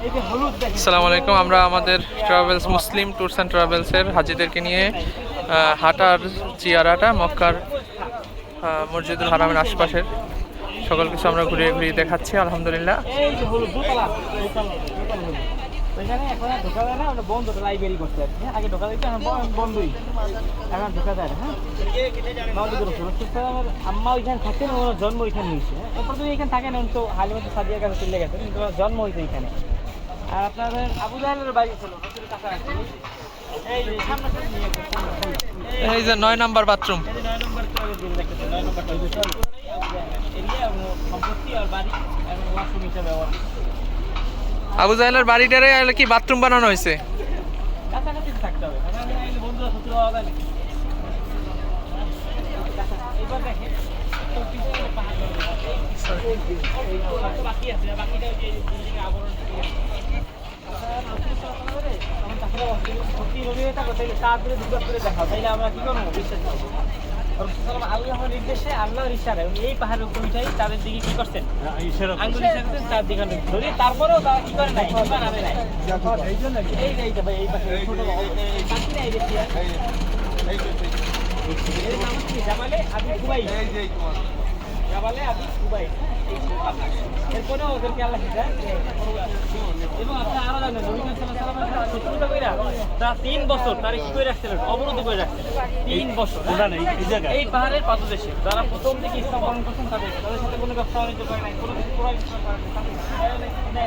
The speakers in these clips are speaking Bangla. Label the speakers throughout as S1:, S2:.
S1: আসসালামু আলাইকুম। আমরা আমাদের ট্রাভেলস মুসলিম ট্যুরস অ্যান্ড ট্রাভেলসের হাজিদেরকে নিয়ে হাটার জিয়ারাটা মক্কার মসজিদুল হারামের আশপাশের সকল কিছু আমরা ঘুরিয়ে ঘুরিয়ে দেখাচ্ছি আলহামদুলিল্লাহ।
S2: ওইখানে এখন আর ঢোকা যায় না, ওটা বন্ধ, লাইব্রেরি করতে আর হ্যাঁ, আগে ঢোকা দিত, এখন বন্ধই, এখন ঢোকা যায় না। হ্যাঁ, আম্মা ওইখানে থাকতেন, ওনার জন্ম ওইখানে হয়েছে। হ্যাঁ, এরপর যদি এখানে থাকেন, তো হালিমতি সাদিয়ার কাছে চলে গেছেন, কিন্তু ওনার জন্ম হয়েছে এখানে। আর আপনাদের আবু জাহেলের বাড়ি ছিল কাছাকাছি, এই যে সামনে
S1: এই যে 9 নম্বর বাথরুম,
S2: 9 নম্বর এরিয়া সম্পত্তি আর বাড়ি এবং ওয়াশরুম হিসাবে ব্যবহার।
S1: আবু জাহেলের বাড়িটারে কি বাথরুম বানানো হয়েছে?
S2: কাছাকাছি থাকতে হবে, বন্ধুরা শত্রু হওয়া যায় না। এইবার দেখেন বাকি আছে, বাকিটা ওই যে বিল্ডিং আবরণ আমরা কি করবো? বিশ্বাস আল্লাহর নির্দেশে, আল্লাহর ইশারায় এই পাহাড়ের উপর উঠাই তাদের দিকে কি করছেন, আঙ্গুল ইশারা করছেন, তার দিকে ধরি। তারপরেও তারা কি করে নাই, ইমান আনে নাই। এই পাশে ছোট বাকি নাই বেশি। জামালে আবি কুবাই, জামালে আবি কুবাই। এরপরেও ওদেরকে আল্লাহ হিদায়াত দেয়। এবং আপনারা আরো জানেন, নবী সাল্লাল্লাহু আলাইহি ওয়াসাল্লাম শত্রুতা কইরা তা 3 বছর তারা কি করে রাখছিলেন, অবরোধ করে রাখছিলেন 3 বছর এই পাহাড়ের পাদদেশে। যারা প্রথম থেকে ইসলাম গ্রহণ করছেন তাদের সাথে কোনো ব্যবসা বাণিজ্য করে নাই, কোনো কিছু করার ইচ্ছা করে নাই।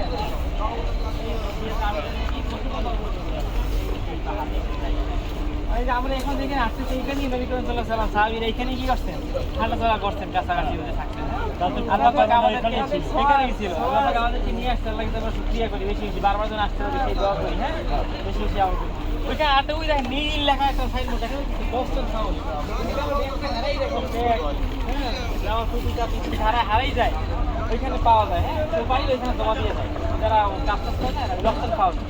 S2: আমরা এখন যেখানে আসতেছি এইখানেই নবী করিম সাল্লাল্লাহু আলাইহি ওয়াসাল্লাম সাহাবীরা এইখানে কি করছেন, হাঁটাচলা করছেন, কাছাকাছি থাকতেন। আল্লাহ পাক আমাদেরকে এখানে ছিল, আল্লাহ পাক আমাদেরকে নিয়ে আসতে, আল্লাহকে আমরা শুকরিয়া করি বেশি বেশি, বারবার যেন আসতে হবে সেই দোয়া করি। হ্যাঁ, বেশি বেশি আমল করি। ওইখানে আটে ওই দেখেন নীল লেখা একটা সাইনবোর্ড দেখেন, বস্টন সাউন্ড। হ্যাঁ, যাওয়ার টুপিটা পিছনে হারাই যায়, ওইখানে পাওয়া যায়। হ্যাঁ, তো পাইলে ওইখানে জমা দিয়ে যায় যারা কাজ টাজ করে না, লক্ষণ পাওয়া যায়।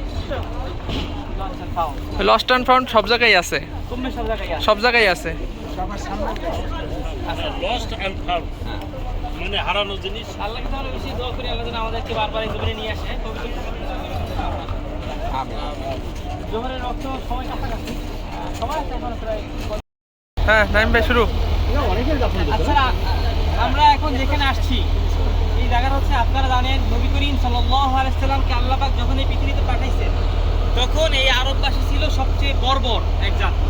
S1: লস্ট অ্যান্ড ফাউন্ড সব জায়গায় আছে, সব জায়গায় আছে।
S3: লস্ট অ্যান্ড ফাউন্ড মানে হারানো জিনিস।
S2: আল্লাহকে আমরা বেশি দোয়া করি, আল্লাহ যেন আমাদেরকে বারবার এই জমিনে নিয়ে আসে। জোহরের রক্ত সময় কাছাকাছি, সময় আছে এখন প্রায়।
S1: হ্যাঁ, নাইম ভাই শুরু।
S2: আচ্ছা, আমরা এখন যেখানে আসছি এই জায়গাটা হচ্ছে, আপনারা জানেন নবী করিম সাল্লাল্লাহু আলাইহি ওয়াসাল্লামকে আল্লাহ পাক যখন এই পৃথিবীতে পাঠাইছেন, তখন এই আরববাসী ছিল সবচেয়ে বর্বর এক জাতি।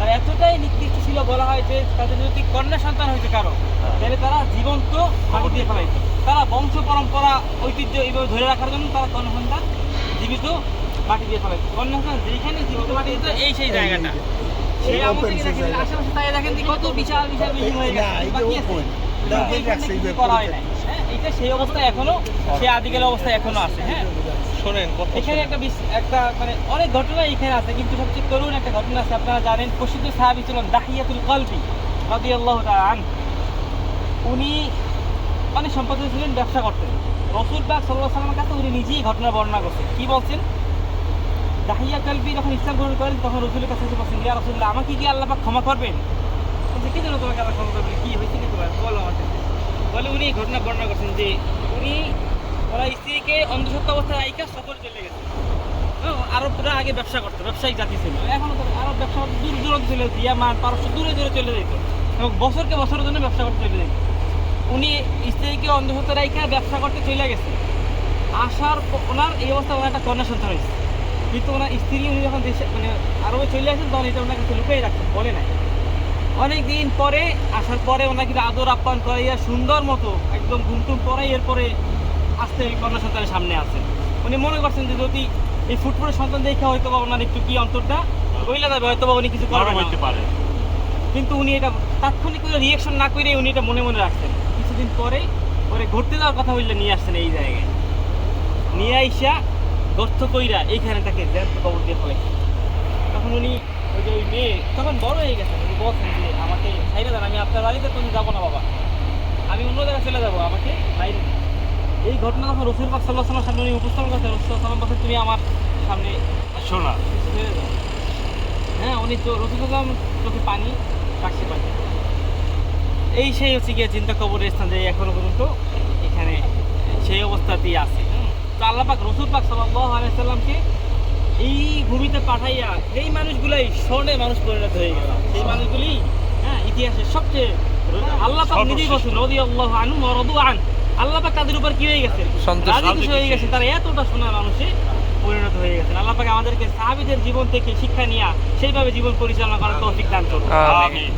S2: আর এতটাই নিকৃষ্ট ছিল, বলা হয় যে তাদের যদি কন্যা সন্তান হইতে কারো, তাহলে তারা জীবন্ত মাটি দিয়ে ফেলাইত। তারা বংশ পরম্পরা ঐতিহ্য এইভাবে ধরে রাখার জন্য তারা কন্যা সন্তান জীবিত মাটি দিয়ে ফেলাইত। কন্যা সন্তান যেখানে জীবিত মাটি দিত, এই সেই জায়গাটা। সেই আমল থেকে দেখেন, আশেপাশে তাই দেখেন কত বিশাল বিশাল বিল্ডিং হয়ে গেছে, করা হয় নাই। হ্যাঁ, এটা সেই অবস্থা এখনো, সেই আদিকাল অবস্থা এখনো আছে। হ্যাঁ, শোনেন, এখানে একটা মানে অনেক ঘটনা এখানে আছে, কিন্তু সবচেয়ে করুণ একটা ঘটনা আছে। আপনারা জানেন, প্রসিদ্ধ সাহাবী ছিলেন দাহিয়াতুল কলবি রাদিয়াল্লাহু তাআলা আনহু। উনি অনেক সম্পদের ছিলেন, ব্যবসা করতেন। রাসূল পাক সাল্লাল্লাহু আলাইহি ওয়াসাল্লামের কাছে উনি নিজেই ঘটনা বর্ণনা করছেন। কি বলছেন? দাহিয়া কলবি যখন ইসলাম গ্রহণ করেন, তখন রাসূলের কাছে এসে বলছেন, ইয়া রাসূলুল্লাহ, আমাকে কি আল্লাহ পাক ক্ষমা করবেন? বলছে, কি জন্য তোমাকে আল্লাহ ক্ষমা করবেন? কি হয়েছে কি তোমার, বলো আমাকে। বলে উনি ঘটনা বর্ণনা করছেন যে উনি ওরা স্ত্রীকে অন্ধসত্ত্ব অবস্থায় আইকা সফরে চলে গেছে। আরবরা আগে ব্যবসা করতো, ব্যবসায়িক জাতি ছিল। এখনো আরব ব্যবসা দূর দূরান্ত চলে যেত, ইয়ামান পারস্য দূরে দূরে চলে যেত, এবং বছরকে বছরের জন্য ব্যবসা করতে চলে যেত। উনি স্ত্রীকে অন্ধসত্ত্ব রাইখা ব্যবসা করতে চলে গেছে। আসার ওনার এই অবস্থা, ওনার একটা কন্যা সন্তান হয়েছে। কিন্তু ওনার স্ত্রী উনি যখন দেশে মানে আরবে চলে আসেন, তখন এটা ওনার কাছে লুকিয়ে রাখতেন, বলে নাই। অনেকদিন পরে আসার পরে ওনাকে আদর আপ্যায়ন করাইয়া সুন্দর মতো একদম ঘুমটুম পরাই এরপরে আস্তে কন্যা সন্তানের সামনে আসেন। উনি মনে করছেন যে যদি এই ফুটফুটের সন্তান দেখা হয়তো বা ওনার একটু কি অন্তরটা বইলা যাবে, হয়তো বা উনি কিছু করবেন হতে পারে। কিন্তু উনি এটা তাৎক্ষণিক কোনো রিয়াকশন না করে উনি এটা মনে মনে রাখছেন। কিছুদিন পরে ঘুরতে যাওয়ার কথা বললে নিয়ে আসছেন এই জায়গায়, নিয়ে আইসা গর্ত কইরা এইখানে তাকে জ্যান্ত কবর দিয়ে ফেলে। তখন উনি ওই মেয়ে তখন বড় হয়ে গেছেন, উনি বলছেন যে আমাকে ছাইরে দেন, আমি আপনার বাড়িতে কোনো যাবো না বাবা, আমি অন্য জায়গায় চলে যাবো, আমাকে বাইরে। এই ঘটনা যখন রাসূল পাক সাল্লাল্লাহু আলাইহি ওয়াসাল্লামের সামনে উনি উপস্থাপন করছেন, রাসূল সাল্লাল্লাহু আলাইহি ওয়াসাল্লাম বলছেন, তুমি আমার সামনে শোনা ছেড়ে দাও। হ্যাঁ, উনি তো রাসূল সাল্লাল্লাহু আলাইহি ওয়াসাল্লাম চোখে পানি, সাক্ষী পানি। এই সেই হচ্ছে গিয়ে চিন্তা কবরের স্থান, যে এখনো পর্যন্ত এখানে সেই অবস্থাতেই আছে। তো আল্লাহ পাক রাসূল পাক সাল্লাল্লাহু আলাইহি সাল্লামকে এই ভূমিতে পাঠাইয়া এই মানুষগুলাই স্বর্ণে মানুষ পরিণত হয়ে গেল। সেই মানুষগুলি হ্যাঁ ইতিহাসের সবচেয়ে আল্লাহ পাক নিজেই বলছেন রাদিয়াল্লাহু আনহু ওয়া রাদু আন। আল্লাহ পাক তাদের উপর কি হয়ে গেছে?
S1: সন্তুষ্ট।
S2: রাজি খুশি হয়ে গেছে, তারা এতটা সোনার মানুষে পরিণত হয়ে গেছেন। আল্লাহ পাক আমাদেরকে সাহাবীদের জীবন থেকে শিক্ষা নিয়ে সেইভাবে জীবন পরিচালনা করার তৌফিক দান করুন।
S1: আমিন।
S3: আমিন।